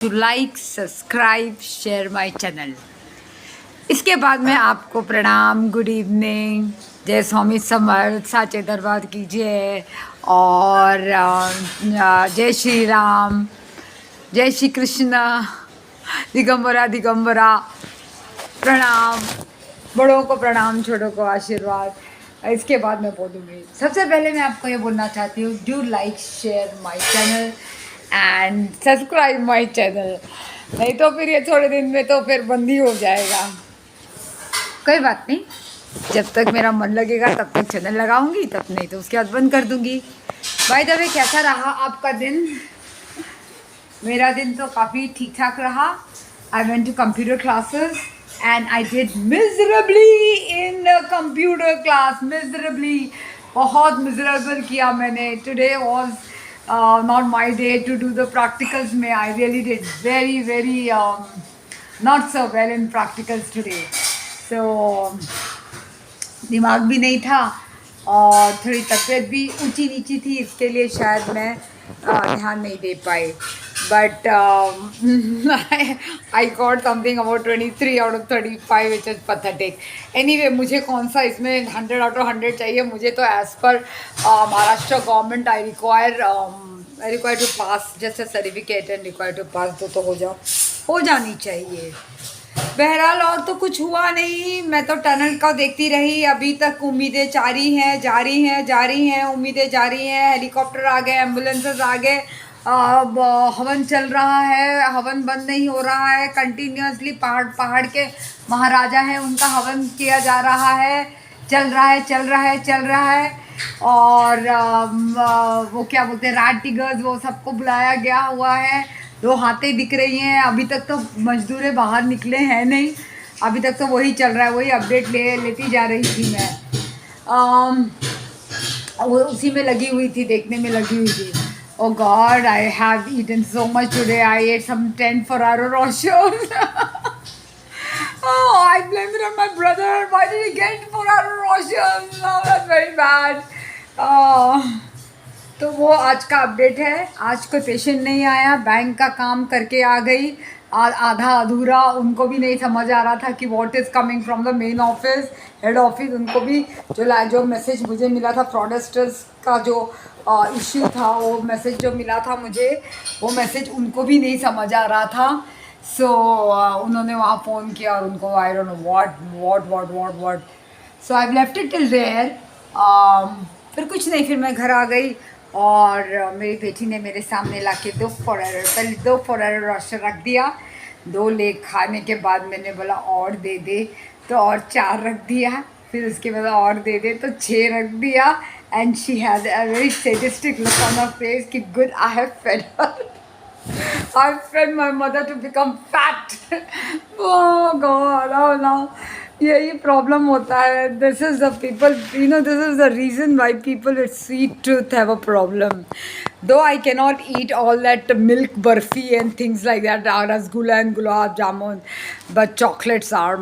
To like subscribe share my channel. इसके बाद में आपको प्रणाम, गुड इवनिंग, जय स्वामी समर्थ, साचे दरबार कीजिए और जय श्री राम, जय श्री कृष्ण, दिगंबरा दिगंबरा, प्रणाम, बड़ों को प्रणाम, छोटों को आशीर्वाद। इसके बाद मैं बोलूँगी, सबसे पहले मैं आपको ये बोलना चाहती हूँ, do like share my channel and subscribe my channel. नहीं तो फिर ये थोड़े दिन में तो फिर बंद ही हो जाएगा। कोई बात नहीं, जब तक मेरा मन लगेगा तब तक चैनल लगाऊंगी, तब नहीं तो उसके बाद बंद कर दूंगी। बाय द वे, कैसा रहा आपका दिन? मेरा दिन तो काफ़ी ठीक ठाक रहा। I went to computer classes and I did miserably in the computer class, miserably, बहुत miserable किया मैंने। Today was not my day to do the practicals में I really did very not so well in practicals today. So दिमाग भी नहीं था और थोड़ी तबीयत भी ऊंची नीची थी, इसके लिए शायद मैं ध्यान नहीं दे पाई। But I got something about 23 out of 35, which is pathetic. Anyway, मुझे कौन सा इसमें 100 out of 100 चाहिए? मुझे तो as per Maharashtra government I require to pass just a certificate and require to pass, तो हो जानी चाहिए। बहरहाल और तो कुछ हुआ नहीं, मैं तो टनल का देखती रही। अभी तक उम्मीदें जारी हैं, उम्मीदें जारी हैं। हेलीकॉप्टर आ गए, एम्बुलेंसेस आ गए, हवन चल रहा है, हवन बंद नहीं हो रहा है। कंटिन्यूसली पहाड़ के महाराजा हैं, उनका हवन किया जा रहा है, चल रहा है। और वो क्या बोलते हैं, राट टिगर्स, वो सबको बुलाया गया हुआ है। 2 हाथें दिख रही हैं। अभी तक तो मजदूरें बाहर निकले हैं नहीं, अभी तक तो वही चल रहा है, वही अपडेट लेती जा रही थी मैं। वो उसी में लगी हुई थी, देखने में लगी हुई थी। Oh God, I have eaten so much today. I ate some 10 Ferrero Rochers. Oh, I blame it on my brother. Why did he get Ferrero Rochers? Oh, that's very bad. तो वो आज का अपडेट है। आज कोई patient नहीं आया, bank का काम करके आ गई, आधा अधूरा। उनको भी नहीं समझ आ रहा था कि what is coming from the main office, head office. उनको भी जो मैसेज मुझे मिला था, फ्रॉडस्टर्स का जो इश्यू था, वो मैसेज जो मिला था मुझे, वो मैसेज उनको भी नहीं समझ आ रहा था। सो उन्होंने वहाँ फ़ोन किया और उनको I don't know what. So I left it till there. फिर कुछ नहीं, फिर मैं घर आ गई और मेरी बेटी ने मेरे सामने लाके 2 Ferrero Rocher रख दिया। 2 ले खाने के बाद मैंने बोला और दे दे, तो और 4 रख दिया। फिर उसके बाद और दे दे, तो 6 रख दिया। And she had a very sadistic look on her face कि good, I have fed her, I fed my mother to become fat. Oh God, oh no. यही प्रॉब्लम होता है। This is the people, this is the reason why people with sweet tooth have a problem. Though I can not eat all that milk barfi and things like that, rasgulla and gulab jamun, but chocolates are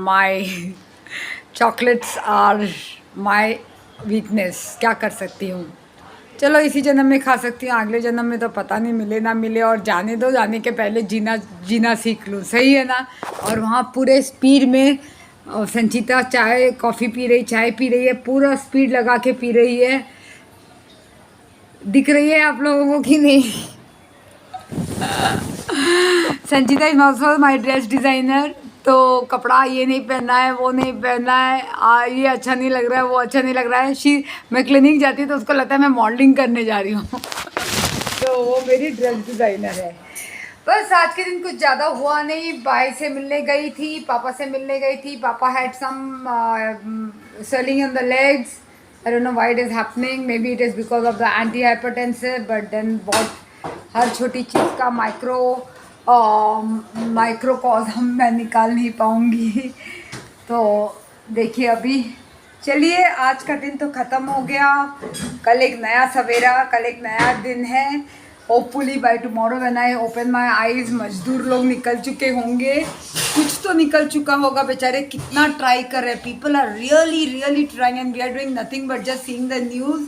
my weakness. क्या कर सकती हूँ? चलो, इसी जन्म में खा सकती हूँ, अगले जन्म में तो पता नहीं, मिले ना मिले। और जाने दो, जाने के पहले जीना सीख लूँ, सही है ना? और वहाँ पूरे स्पीड में संचिता कॉफ़ी पी रही, चाय पी रही है, पूरा स्पीड लगा के पी रही है। दिख रही है आप लोगों को कि नहीं? Sanchita is also my dress designer. तो कपड़ा ये नहीं पहनना है, वो नहीं पहनना है, ये अच्छा नहीं लग रहा है, वो अच्छा नहीं लग रहा है। मैं क्लिनिक जाती हूँ तो उसको लगता है मैं मॉडलिंग करने जा रही हूँ। तो वो मेरी ड्रेस डिज़ाइनर है। बस आज के दिन कुछ ज़्यादा हुआ नहीं। भाई से मिलने गई थी, पापा से मिलने गई थी। पापा had some swelling on the legs. I don't know why it is happening. Maybe it is because of the antihypertensive. But then हर छोटी चीज़ का माइक्रोकॉज़म मैं निकाल नहीं पाऊँगी। तो देखिए, अभी चलिए, आज का दिन तो ख़त्म हो गया। कल एक नया सवेरा, कल एक नया दिन है। Hopefully by tomorrow when I open my eyes मजदूर लोग निकल चुके होंगे। कुछ तो निकल चुका होगा, बेचारे कितना ट्राई कर रहे हैं। People are really trying and we are doing nothing but just seeing the news.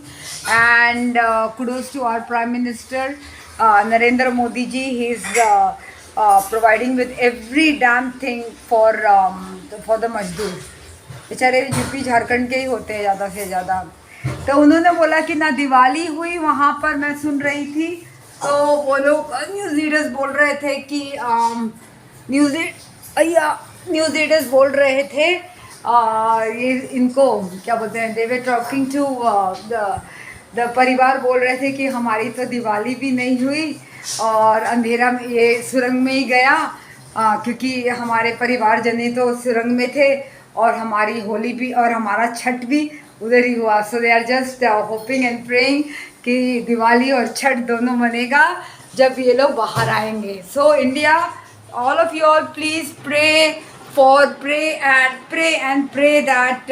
And kudos to our prime minister Narendra Modi ji. He's providing with every damn thing for the मजदूर। बेचारे UP Jharkhand के ही होते हैं ज़्यादा से ज़्यादा। तो उन्होंने बोला कि ना दिवाली हुई वहाँ पर, मैं सुन रही थी, तो वो लोग न्यूज़ रीडर्स बोल रहे थे कि न्यूज़ रीडर्स बोल रहे थे ये इनको क्या बोलते हैं, दे वर टॉकिंग टू द परिवार बोल रहे थे कि हमारी तो दिवाली भी नहीं हुई और अंधेरा में ये सुरंग में ही गया, क्योंकि हमारे परिवार जने तो सुरंग में थे और हमारी होली भी और हमारा छठ भी उधर ही हुआ। So they are just hoping and praying कि दिवाली और छठ दोनों मनेगा जब ये लोग बाहर आएंगे। So India, all of you all, please pray and pray that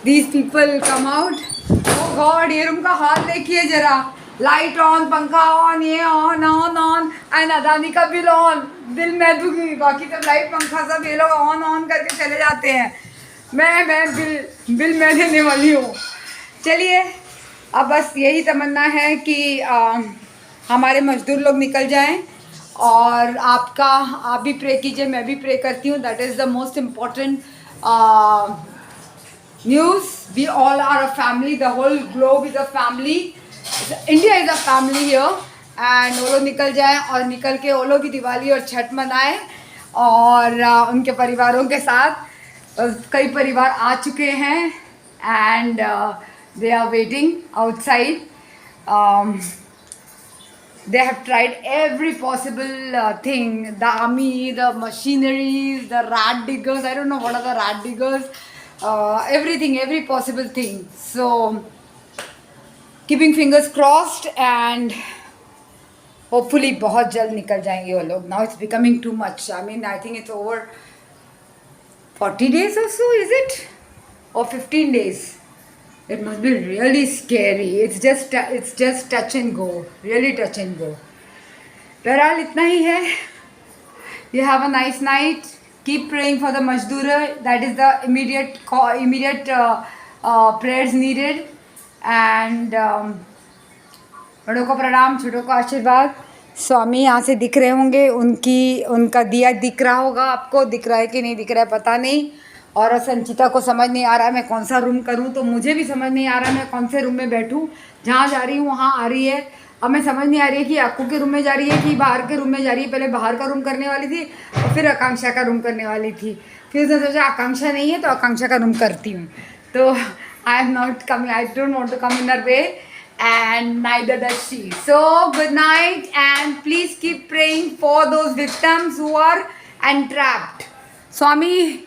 these people come out. Oh God, ये रूम का हाल देखिए जरा, लाइट ऑन, पंखा ऑन, ये ऑन एंड अदानी का बिल ऑन। दिल मैं दुखी, बाकी सब लाइट पंखा सब ये लोग ऑन करके चले जाते हैं। मैं बिल मैं देने वाली हूँ। चलिए, अब बस यही तमन्ना है कि हमारे मजदूर लोग निकल जाएं और आप भी प्रे कीजिए, मैं भी प्रे करती हूँ। That is the most important news. We all are a family, the whole globe is a family, India is a family here. And वो लोग निकल जाएं और निकल के वो लोग भी दिवाली और छठ मनाएं और उनके परिवारों के साथ। कई परिवार आ चुके हैं and they are waiting outside. They have tried every possible thing, the army, the machineries, the rat diggers, I don't know what are the rat diggers, everything, every possible thing. So, keeping fingers crossed and hopefully बहुत जल्द निकल जाएंगे वो लोग। Now it's becoming too much. I mean, I think it's over 40 days or so, is it? Or 15 days? It must be really scary. It's just touch and go. Really touch and go. बहरहाल इतना ही है। You have a nice night. Keep praying for the Majdoor. That is the immediate prayers needed. And बड़ों को प्रणाम, छोटों को आशीर्वाद। स्वामी यहाँ से दिख रहे होंगे, उनका दिया दिख रहा होगा आपको। दिख रहा है कि नहीं दिख रहा है पता नहीं। और संचिता को समझ नहीं आ रहा है मैं कौन सा रूम करूं, तो मुझे भी समझ नहीं आ रहा है मैं कौन से रूम में बैठूं। जहाँ जा रही हूँ वहाँ आ रही है। अब मैं समझ नहीं आ रही है कि अक्कू के रूम में जा रही है कि बाहर के रूम में जा रही है। पहले बाहर का रूम करने वाली थी और फिर आकांक्षा का रूम करने वाली थी। फिर उसने सोचा आकांक्षा नहीं है तो आकांक्षा का रूम करती हूँ। तो I am not coming, I don't want to come in her way and neither does she. So good night and please keep praying for those victims who are entrapped. स्वामी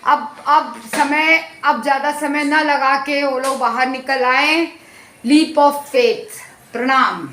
अब ज़्यादा समय न लगा के वो लोग बाहर निकल आए। Leap of faith. प्रणाम।